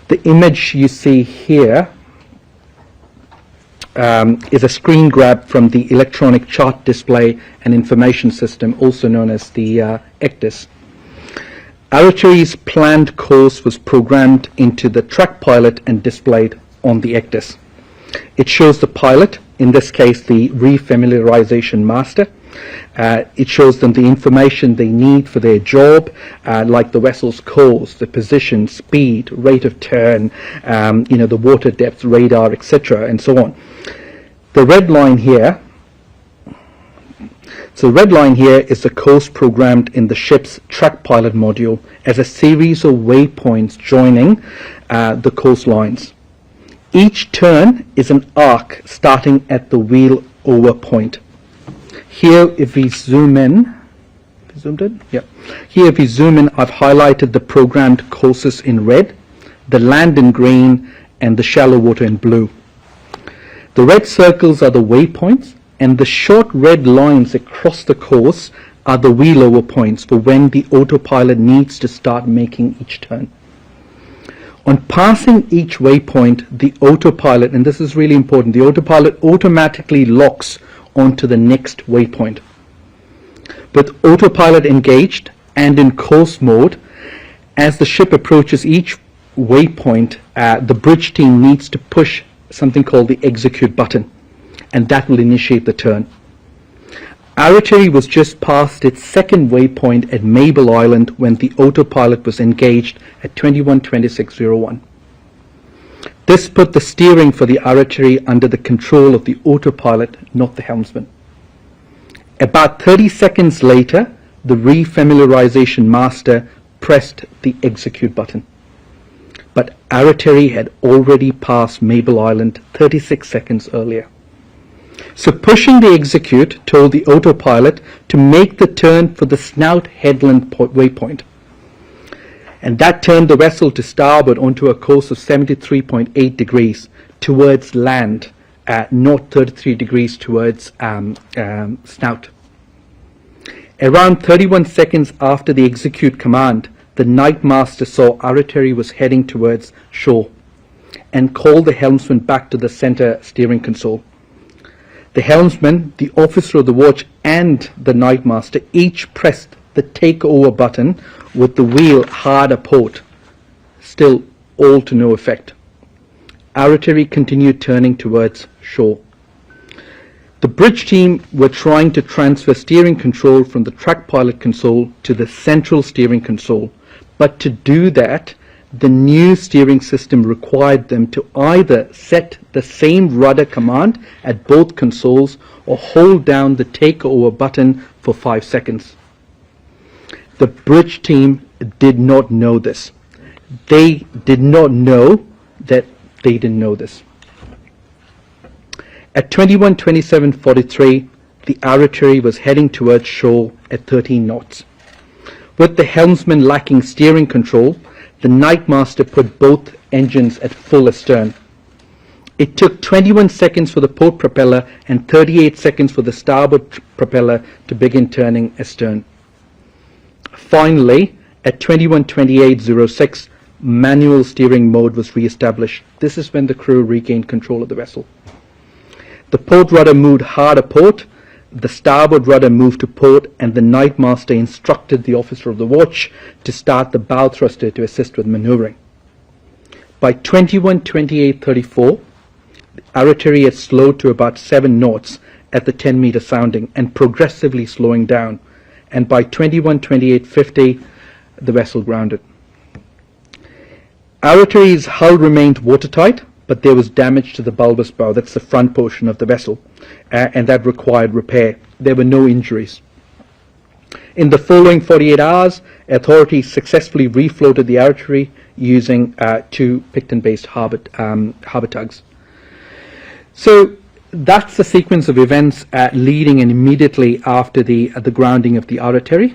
The image you see here is a screen grab from the electronic chart display and information system, also known as the ECDIS. WhangāreiTim's planned course was programmed into the track pilot and displayed on the ECDIS. It shows the pilot, in this case the refamiliarization master. It shows them the information they need for their job, like the vessel's course, the position, speed, rate of turn, the water depth, radar, etc., and so on. The red line here, is the course programmed in the ship's track pilot module as a series of waypoints joining the course lines. Each turn is an arc starting at the wheel over point. Here, if we zoom in, Here, if we zoom in, I've highlighted the programmed courses in red, the land in green, and the shallow water in blue. The red circles are the waypoints, and the short red lines across the course are the wheel over points for when the autopilot needs to start making each turn. On passing each waypoint, the autopilot, and this is really important, the autopilot automatically locks onto the next waypoint. With autopilot engaged and in course mode, as the ship approaches each waypoint, the bridge team needs to push something called the execute button, and that will initiate the turn. WhangāreiTim was just past its second waypoint at Mabel Island when the autopilot was engaged at 21:26:01. This put the steering for the WhangāreiTim under the control of the autopilot, not the helmsman. About 30 seconds later, the refamiliarization master pressed the execute button. But WhangāreiTim had already passed Mabel Island 36 seconds earlier. So pushing the execute told the autopilot to make the turn for the Snout Headland waypoint. And that turned the vessel to starboard onto a course of 73.8 degrees towards land, not 33 degrees towards Snout. Around 31 seconds after the execute command, the night master saw WhangāreiTim was heading towards shore and called the helmsman back to the center steering console. The helmsman, the officer of the watch, and the night master each pressed the takeover button with the wheel hard a port, still all to no effect. WhangāreiTim continued turning towards shore. The bridge team were trying to transfer steering control from the track pilot console to the central steering console, but to do that, the new steering system required them to either set the same rudder command at both consoles or hold down the takeover button for 5 seconds. The bridge team did not know this. They did not know that they didn't know this. At 21:27:43, the WhangāreiTim was heading towards shore at 13 knots. With the helmsman lacking steering control, the night master put both engines at full astern. It took 21 seconds for the port propeller and 38 seconds for the starboard propeller to begin turning astern. Finally, at 21:28:06, manual steering mode was re-established. This is when the crew regained control of the vessel. The port rudder moved hard a port, the starboard rudder moved to port, and the night master instructed the officer of the watch to start the bow thruster to assist with maneuvering. By 21:28:34, WhangāreiTim had slowed to about 7 knots at the 10-meter sounding and progressively slowing down, and by 21:28:50, the vessel grounded. WhangāreiTim's hull remained watertight, but there was damage to the bulbous bow, that's the front portion of the vessel, and that required repair. There were no injuries. In the following 48 hours, authorities successfully refloated the WhangāreiTim using 2 Picton-based harbour tugs. So that's the sequence of events leading and immediately after the grounding of the WhangāreiTim.